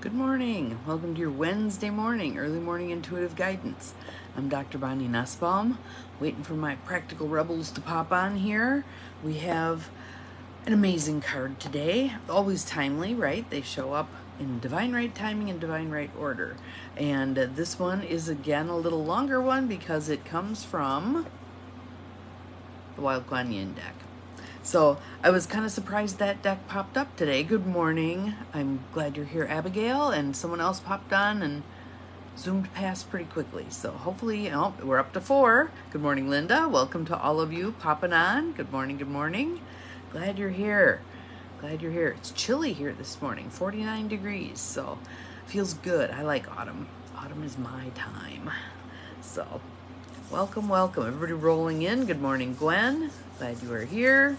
Good morning. Welcome to your Wednesday morning, early morning intuitive guidance. I'm Dr. Bonnie Nussbaum, waiting for my practical rebels to pop on here. We have an amazing card today, always timely, right? They show up in divine right timing and divine right order. And this one is again a little longer one because it comes from the Wild Kuan Yin deck. So I was kind of surprised that deck popped up today. Good morning. I'm glad you're here, Abigail. And someone else popped on and zoomed past pretty quickly. So hopefully, we're up to 4. Good morning, Linda. Welcome to all of you popping on. Good morning, good morning. Glad you're here. Glad you're here. It's chilly here this morning, 49 degrees. So feels good. I like autumn. Autumn is my time. So welcome, welcome. Everybody rolling in. Good morning, Gwen. Glad you are here.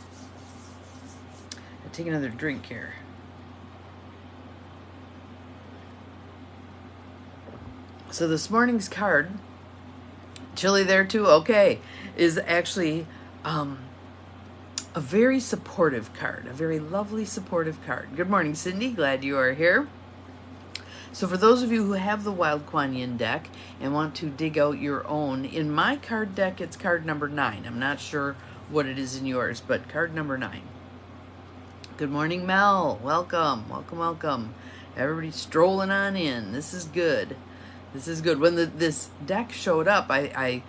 I'll take another drink here. So this morning's card, chilly there too, okay, is actually a very supportive card, a very lovely supportive card. Good morning, Cindy. Glad you are here. So for those of you who have the Wild Kuan Yin deck and want to dig out your own, in my card deck, it's card number 9. I'm not sure what it is in yours, but card number 9. Good morning, Mel. Welcome, welcome, welcome. Everybody strolling on in. This is good. This is good. When this deck showed up, I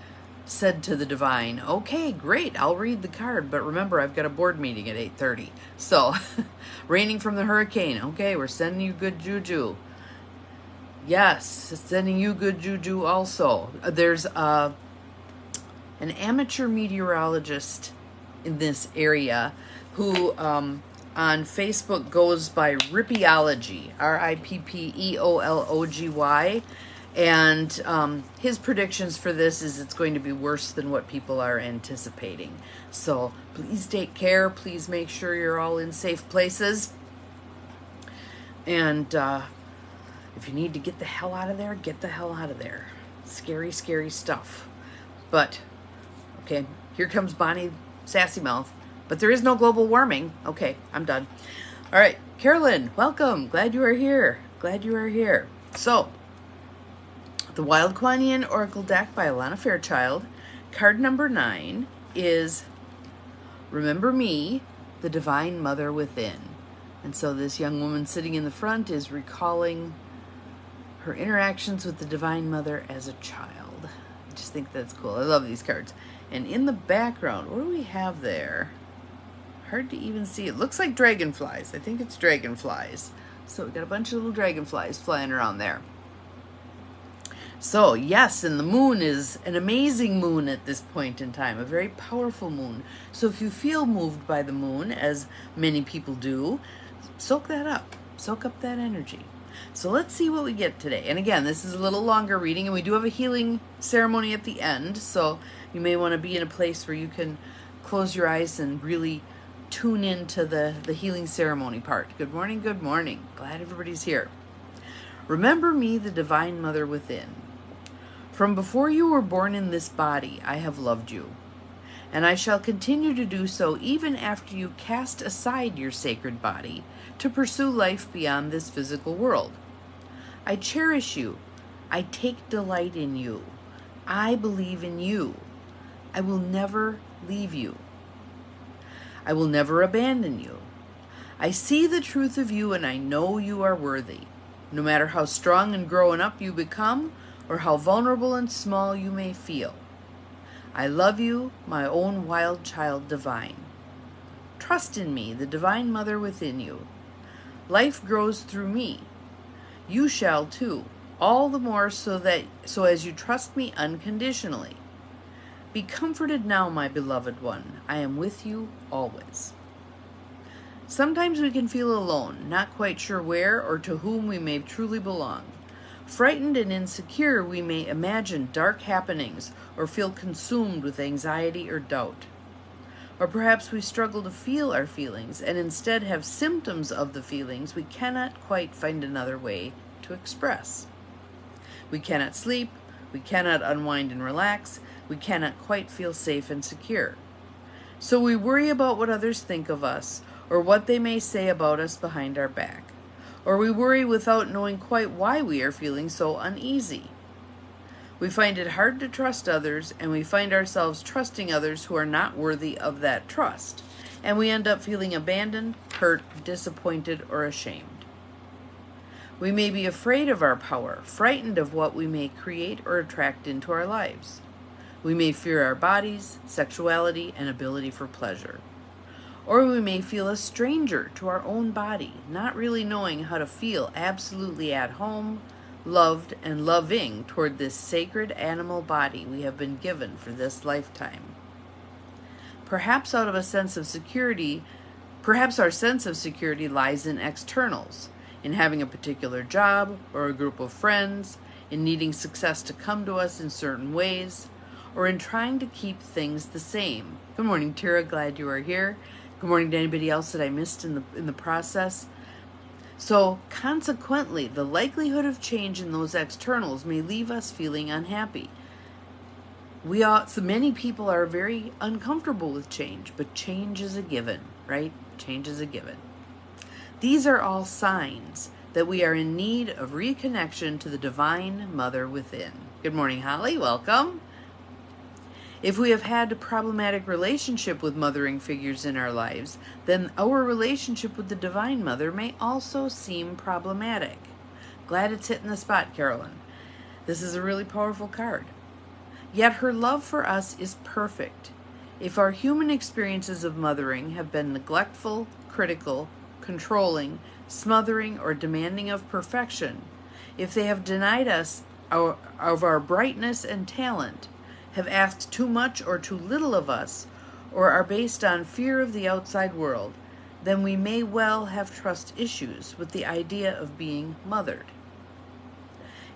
said to the divine, okay, great, I'll read the card, but remember, I've got a board meeting at 8:30. So, raining from the hurricane. Okay, we're sending you good juju. Yes, sending you good juju also. There's an amateur meteorologist in this area who on Facebook goes by Rippeology, Rippeology, and his predictions for this is it's going to be worse than what people are anticipating. So please take care. Please make sure you're all in safe places. And if you need to get the hell out of there, get the hell out of there. Scary, scary stuff. But, okay, here comes Bonnie Sassy Mouth. But there is no global warming. Okay, I'm done. All right, Carolyn, welcome. Glad you are here. Glad you are here. So, the Wild Kuan Yin Oracle deck by Alana Fairchild. Card number 9 is Remember Me, the Divine Mother Within. And so this young woman sitting in the front is recalling her interactions with the Divine Mother as a child. I just think that's cool. I love these cards. And in the background, what do we have there? Hard to even see. It looks like dragonflies. I think it's dragonflies. So we've got a bunch of little dragonflies flying around there. So yes, and the moon is an amazing moon at this point in time, a very powerful moon. So if you feel moved by the moon, as many people do, soak that up. Soak up that energy. So let's see what we get today. And again, this is a little longer reading, and we do have a healing ceremony at the end. So you may want to be in a place where you can close your eyes and really tune into the healing ceremony part. Good morning, good morning. Glad everybody's here. Remember me, the Divine Mother Within. From before you were born in this body, I have loved you, and I shall continue to do so even after you cast aside your sacred body to pursue life beyond this physical world. I cherish you. I take delight in you. I believe in you. I will never leave you. I will never abandon you. I see the truth of you and I know you are worthy. No matter how strong and grown up you become or how vulnerable and small you may feel. I love you, my own wild child divine. Trust in me, the Divine Mother within you. Life grows through me. You shall too, all the more so as you trust me unconditionally. Be comforted now, my beloved one. I am with you always. Sometimes we can feel alone, not quite sure where or to whom we may truly belong. Frightened and insecure, we may imagine dark happenings or feel consumed with anxiety or doubt. Or perhaps we struggle to feel our feelings and instead have symptoms of the feelings we cannot quite find another way to express. We cannot sleep, we cannot unwind and relax, we cannot quite feel safe and secure. So we worry about what others think of us or what they may say about us behind our back. or we worry without knowing quite why we are feeling so uneasy. We find it hard to trust others, and we find ourselves trusting others who are not worthy of that trust, and we end up feeling abandoned, hurt, disappointed, or ashamed. We may be afraid of our power, frightened of what we may create or attract into our lives. We may fear our bodies, sexuality, and ability for pleasure. Or we may feel a stranger to our own body, not really knowing how to feel absolutely at home, loved, and loving toward this sacred animal body we have been given for this lifetime. Perhaps out of a sense of security, perhaps our sense of security lies in externals, in having a particular job or a group of friends, in needing success to come to us in certain ways, or in trying to keep things the same. Good morning, Tara. Glad you are here. Good morning to anybody else that I missed in the process. So consequently, the likelihood of change in those externals may leave us feeling unhappy. So many people are very uncomfortable with change, but change is a given, right? Change is a given. These are all signs that we are in need of reconnection to the Divine Mother within. Good morning, Holly. Welcome. If we have had a problematic relationship with mothering figures in our lives, then our relationship with the Divine Mother may also seem problematic. Glad it's hitting the spot, Carolyn. This is a really powerful card. Yet her love for us is perfect. If our human experiences of mothering have been neglectful, critical, controlling, smothering, or demanding of perfection, if they have denied us of our brightness and talent, have asked too much or too little of us, or are based on fear of the outside world, then we may well have trust issues with the idea of being mothered.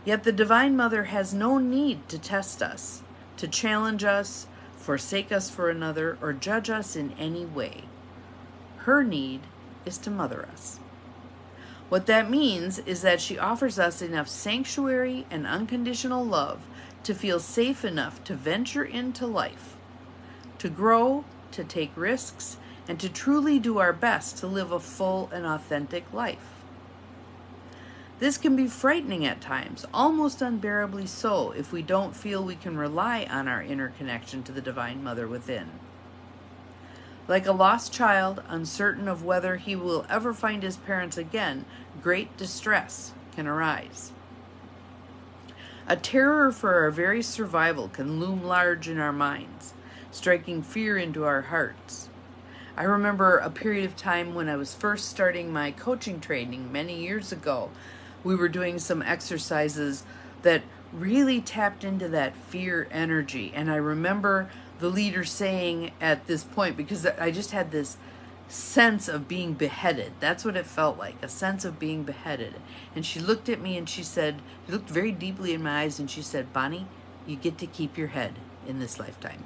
Yet the Divine Mother has no need to test us, to challenge us, forsake us for another, or judge us in any way. Her need is to mother us. What that means is that she offers us enough sanctuary and unconditional love to feel safe enough to venture into life, to grow, to take risks, and to truly do our best to live a full and authentic life. This can be frightening at times, almost unbearably so, if we don't feel we can rely on our inner connection to the Divine Mother within. Like a lost child, uncertain of whether he will ever find his parents again, great distress can arise. A terror for our very survival can loom large in our minds, striking fear into our hearts. I remember a period of time when I was first starting my coaching training many years ago. We were doing some exercises that really tapped into that fear energy. And I remember the leader saying at this point, because I just had this sense of being beheaded. That's what it felt like, a sense of being beheaded. And she looked at me and she said, she looked very deeply in my eyes and she said, "Bonnie, you get to keep your head in this lifetime."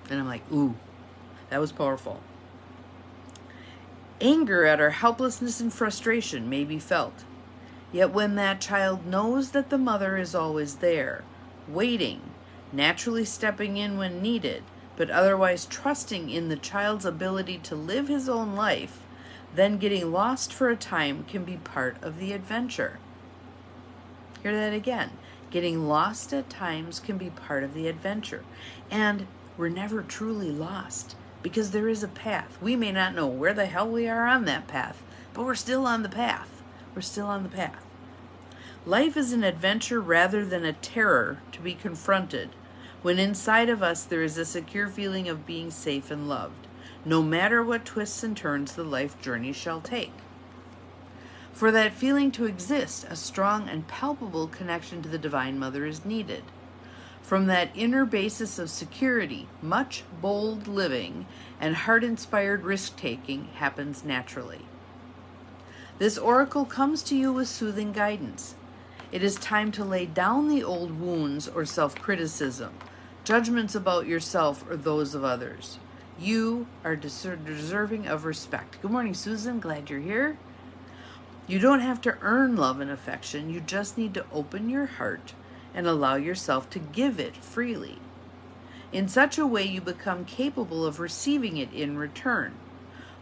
And I'm like, ooh, that was powerful. Anger at our helplessness and frustration may be felt. Yet when that child knows that the mother is always there, waiting, naturally stepping in when needed, but otherwise trusting in the child's ability to live his own life, then getting lost for a time can be part of the adventure. Hear that again. Getting lost at times can be part of the adventure. And we're never truly lost because there is a path. We may not know where the hell we are on that path, but we're still on the path. We're still on the path. Life is an adventure rather than a terror to be confronted, when inside of us there is a secure feeling of being safe and loved, no matter what twists and turns the life journey shall take. For that feeling to exist, a strong and palpable connection to the Divine Mother is needed. From that inner basis of security, much bold living and heart-inspired risk-taking happens naturally. This oracle comes to you with soothing guidance. It is time to lay down the old wounds or self-criticism, judgments about yourself or those of others. You are deserving of respect. Good morning, Susan. Glad you're here. You don't have to earn love and affection. You just need to open your heart and allow yourself to give it freely. In such a way, you become capable of receiving it in return.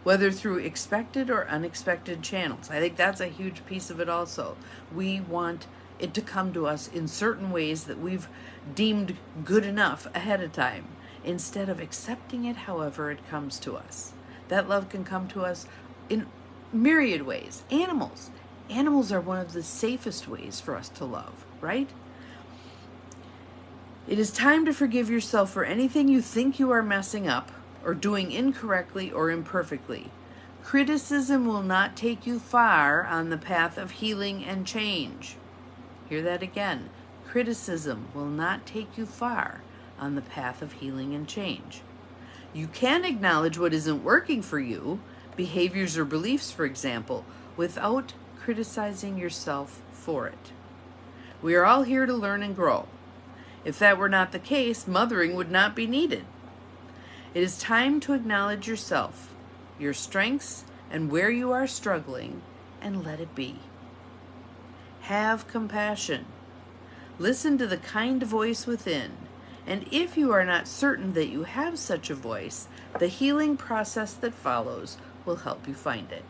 whether through expected or unexpected channels. I think that's a huge piece of it also. We want it to come to us in certain ways that we've deemed good enough ahead of time, instead of accepting it however it comes to us. That love can come to us in myriad ways. Animals are one of the safest ways for us to love, right? It is time to forgive yourself for anything you think you are messing up or doing incorrectly or imperfectly. Criticism will not take you far on the path of healing and change. Hear that again. Criticism will not take you far on the path of healing and change. You can acknowledge what isn't working for you, behaviors or beliefs, for example, without criticizing yourself for it. We are all here to learn and grow. If that were not the case, mothering would not be needed. It is time to acknowledge yourself, your strengths, and where you are struggling, and let it be. Have compassion. Listen to the kind voice within, and if you are not certain that you have such a voice, the healing process that follows will help you find it.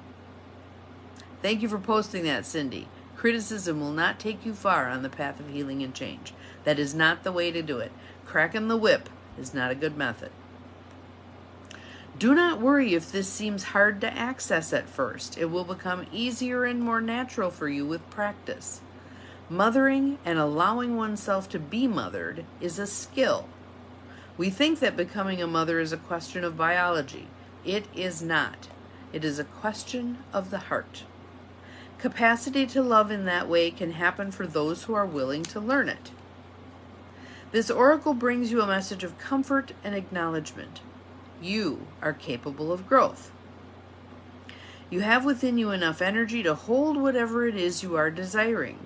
Thank you for posting that, Cindy. Criticism will not take you far on the path of healing and change. That is not the way to do it. Cracking the whip is not a good method. Do not worry if this seems hard to access at first. It will become easier and more natural for you with practice. Mothering and allowing oneself to be mothered is a skill. We think that becoming a mother is a question of biology. It is not. It is a question of the heart. Capacity to love in that way can happen for those who are willing to learn it. This oracle brings you a message of comfort and acknowledgement. You are capable of growth. You have within you enough energy to hold whatever it is you are desiring.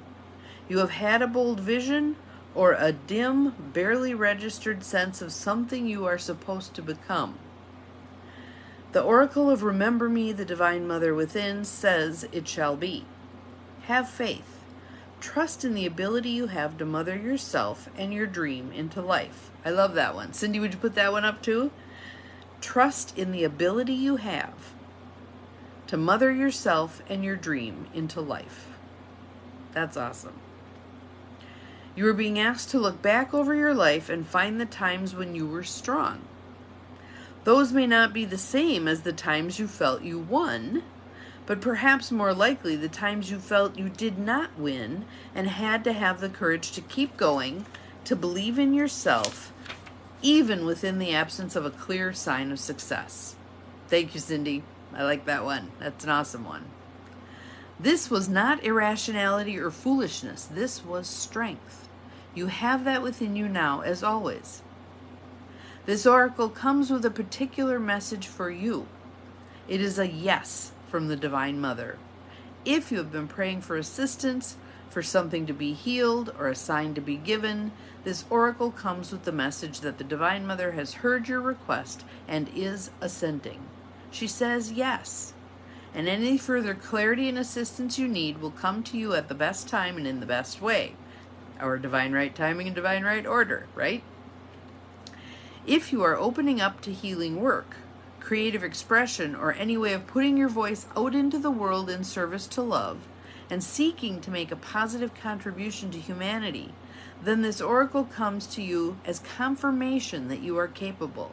You have had a bold vision or a dim, barely registered sense of something you are supposed to become. The oracle of Remember Me, the Divine Mother within, says it shall be. Have faith. Trust in the ability you have to mother yourself and your dream into life. I love that one. Cindy, would you put that one up too? Trust in the ability you have to mother yourself and your dream into life. That's awesome. You are being asked to look back over your life and find the times when you were strong. Those may not be the same as the times you felt you won, but perhaps more likely the times you felt you did not win and had to have the courage to keep going, to believe in yourself, even within the absence of a clear sign of success. Thank you, Cindy. I like that one. That's an awesome one. This was not irrationality or foolishness. This was strength. You have that within you now, as always. This oracle comes with a particular message for you. It is a yes from the Divine Mother. If you have been praying for assistance, for something to be healed, or a sign to be given, this oracle comes with the message that the Divine Mother has heard your request and is assenting. She says yes, and any further clarity and assistance you need will come to you at the best time and in the best way. Our divine right timing and divine right order, right? If you are opening up to healing work, creative expression, or any way of putting your voice out into the world in service to love, and seeking to make a positive contribution to humanity, then this oracle comes to you as confirmation that you are capable.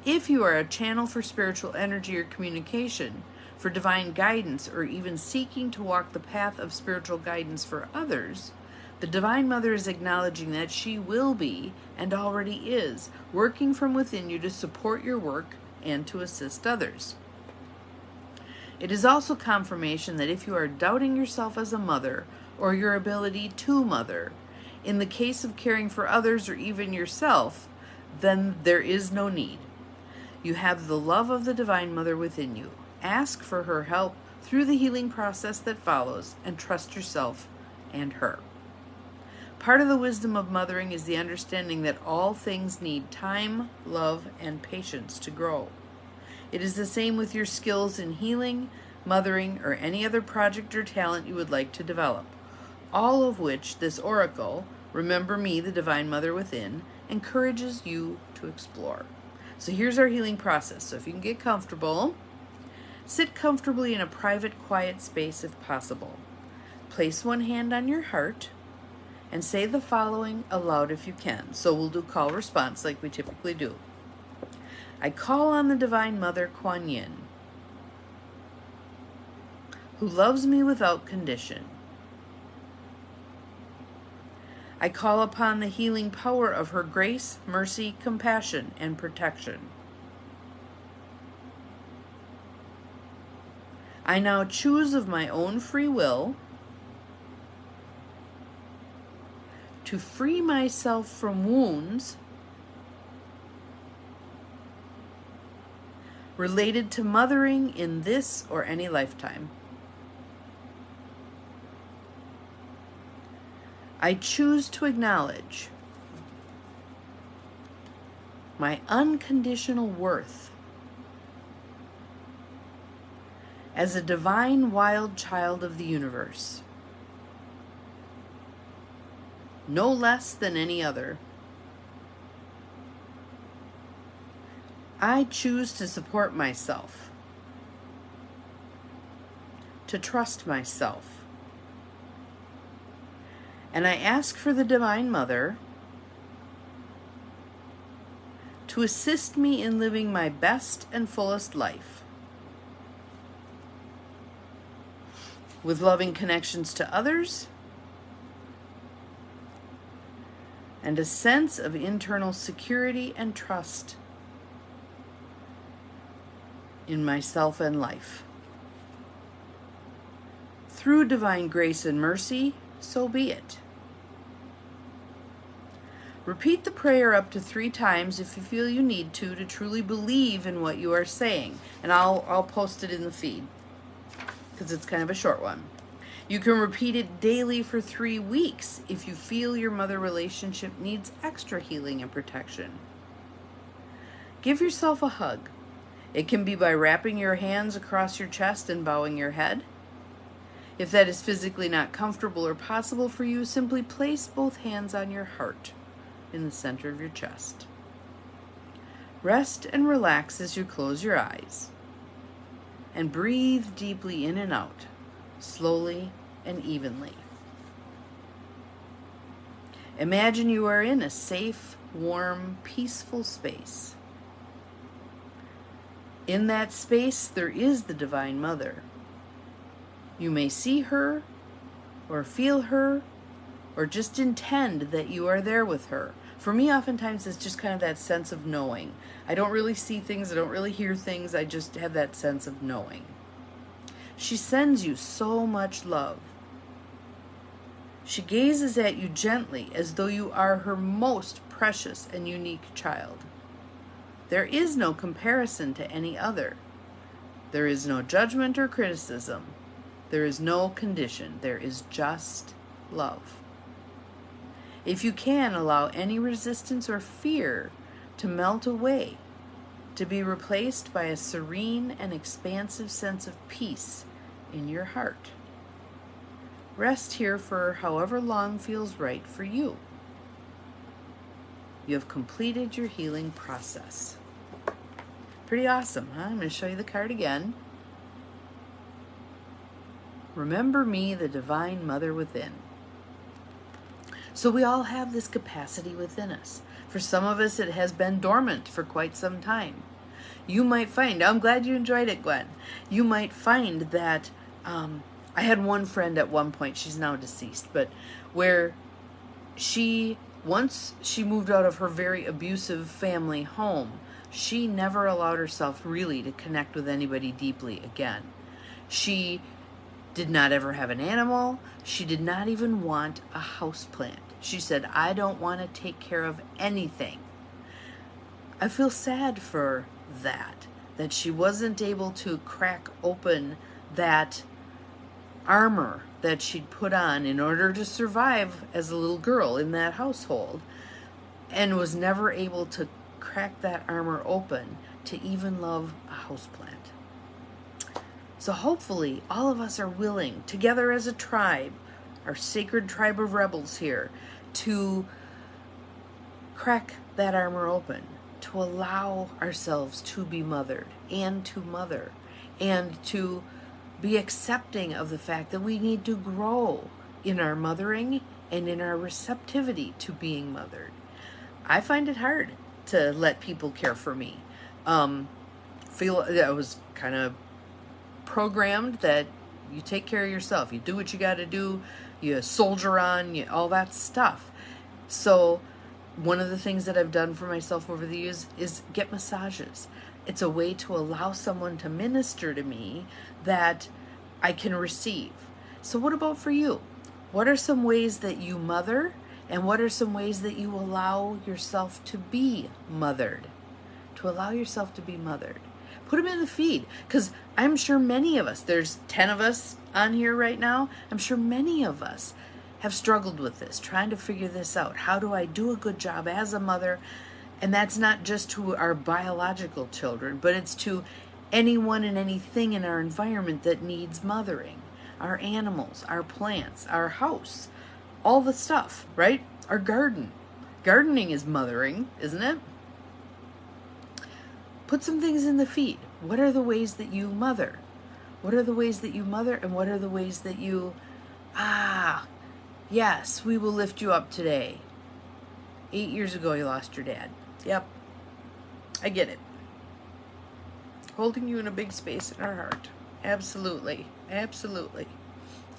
If you are a channel for spiritual energy or communication, for divine guidance, or even seeking to walk the path of spiritual guidance for others, the Divine Mother is acknowledging that she will be, and already is, working from within you to support your work and to assist others. It is also confirmation that if you are doubting yourself as a mother, or your ability to mother, in the case of caring for others or even yourself, then there is no need. You have the love of the Divine Mother within you. Ask for her help through the healing process that follows, and trust yourself and her. Part of the wisdom of mothering is the understanding that all things need time, love, and patience to grow. It is the same with your skills in healing, mothering, or any other project or talent you would like to develop, all of which this oracle, Remember Me, the Divine Mother within, encourages you to explore. So here's our healing process. So if you can get comfortable, Sit comfortably in a private, quiet space if possible. Place one hand on your heart and say the following aloud if you can. So we'll do call response like we typically do. I call on the Divine Mother Kuan Yin, who loves me without condition. I call upon the healing power of her grace, mercy, compassion, and protection. I now choose of my own free will to free myself from wounds related to mothering in this or any lifetime. I choose to acknowledge my unconditional worth as a divine wild child of the universe, no less than any other. I choose to support myself, to trust myself, and I ask for the Divine Mother to assist me in living my best and fullest life, with loving connections to others and a sense of internal security and trust in myself and life. Through divine grace and mercy, so be it. Repeat the prayer up to 3 times if you feel you need to truly believe in what you are saying. And I'll post it in the feed because it's kind of a short one. You can repeat it daily for 3 weeks if you feel your mother relationship needs extra healing and protection. Give yourself a hug. It can be by wrapping your hands across your chest and bowing your head. If that is physically not comfortable or possible for you, simply place both hands on your heart in the center of your chest. Rest and relax as you close your eyes. And breathe deeply in and out, slowly and evenly. Imagine you are in a safe, warm, peaceful space. In that space, there is the Divine Mother. You may see her, or feel her, or just intend that you are there with her. For me, oftentimes, it's just kind of that sense of knowing. I don't really see things, I don't really hear things, I just have that sense of knowing. She sends you so much love. She gazes at you gently as though you are her most precious and unique child. There is no comparison to any other. There is no judgment or criticism. There is no condition. There is just love. If you can, allow any resistance or fear to melt away, to be replaced by a serene and expansive sense of peace in your heart. Rest here for however long feels right for you. You have completed your healing process. Pretty awesome, huh? I'm going to show you the card again. Remember me, the Divine Mother within. So we all have this capacity within us. For some of us, it has been dormant for quite some time. You might find, I'm glad you enjoyed it, Gwen. You might find that, I had one friend at one point, she's now deceased, but where once she moved out of her very abusive family home, she never allowed herself really to connect with anybody deeply again. She did not ever have an animal. She did not even want a house plant. She said, I don't want to take care of anything. I feel sad for that she wasn't able to crack open that armor that she'd put on in order to survive as a little girl in that household, and was never able to crack that armor open to even love a houseplant. So hopefully all of us are willing, together as a tribe, our sacred tribe of rebels here, to crack that armor open, to allow ourselves to be mothered and to mother, and to be accepting of the fact that we need to grow in our mothering and in our receptivity to being mothered. I find it hard to let people care for me. Feel I was kind of programmed that you take care of yourself, you do what you got to do, you soldier on, all that stuff. So one of the things that I've done for myself over the years is get massages. It's a way to allow someone to minister to me that I can receive. So what about for you? What are some ways that you mother, and what are some ways that you allow yourself to be mothered? To allow yourself to be mothered. Put them in the feed, because I'm sure many of us, there's 10 of us on here right now, I'm sure many of us have struggled with this, trying to figure this out. How do I do a good job as a mother? And that's not just to our biological children, but it's to anyone and anything in our environment that needs mothering. Our animals, our plants, our house, all the stuff, right? Our garden. Gardening is mothering, isn't it? Put some things in the feed. What are the ways that you mother? What are the ways that you mother, and what are the ways that you, yes, we will lift you up today. 8 years ago, you lost your dad. Yep, I get it. Holding you in a big space in our heart. Absolutely, absolutely.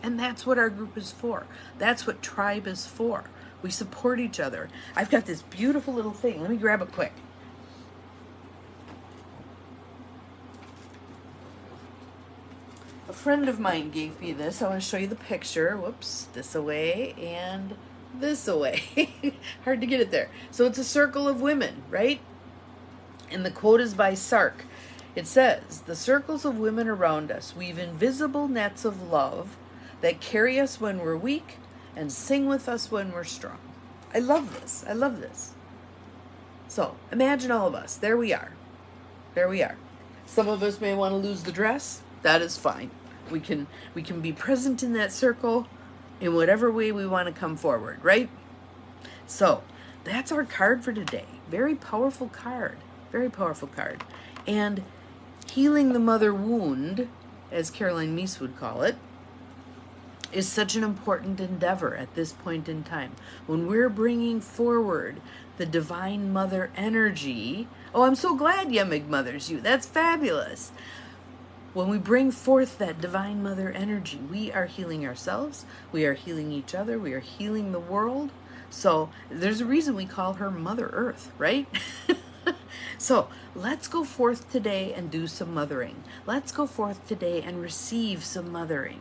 And that's what our group is for. That's what tribe is for. We support each other. I've got this beautiful little thing. Let me grab it quick. A friend of mine gave me this. I want to show you the picture. Whoops, this away and this away. Hard to get it there. So it's a circle of women, right? And the quote is by Sark. It says, "The circles of women around us weave invisible nets of love that carry us when we're weak and sing with us when we're strong." I love this. I love this. So imagine all of us. There we are. There we are. Some of us may want to lose the dress. That is fine. We can be present in that circle in whatever way we want to come forward, right? So that's our card for today. Very powerful card. Very powerful card. And healing the mother wound, as Caroline Meese would call it, is such an important endeavor at this point in time. When we're bringing forward the divine mother energy, oh, I'm so glad YEMIG mothers you. That's fabulous. When we bring forth that divine mother energy, we are healing ourselves, we are healing each other, we are healing the world. So there's a reason we call her Mother Earth, right? So let's go forth today and do some mothering. Let's go forth today and receive some mothering.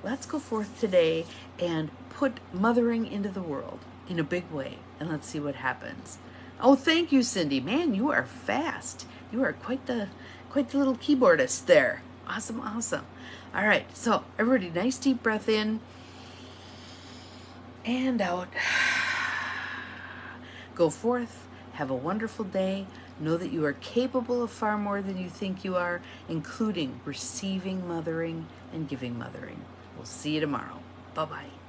Let's go forth today and put mothering into the world in a big way, and let's see what happens. Oh, thank you, Cindy. Man, you are fast. You are quite the little keyboardist there. Awesome, awesome. All right, so everybody, nice deep breath in and out. Go forth, have a wonderful day. Know that you are capable of far more than you think you are, including receiving mothering and giving mothering. We'll see you tomorrow. Bye-bye.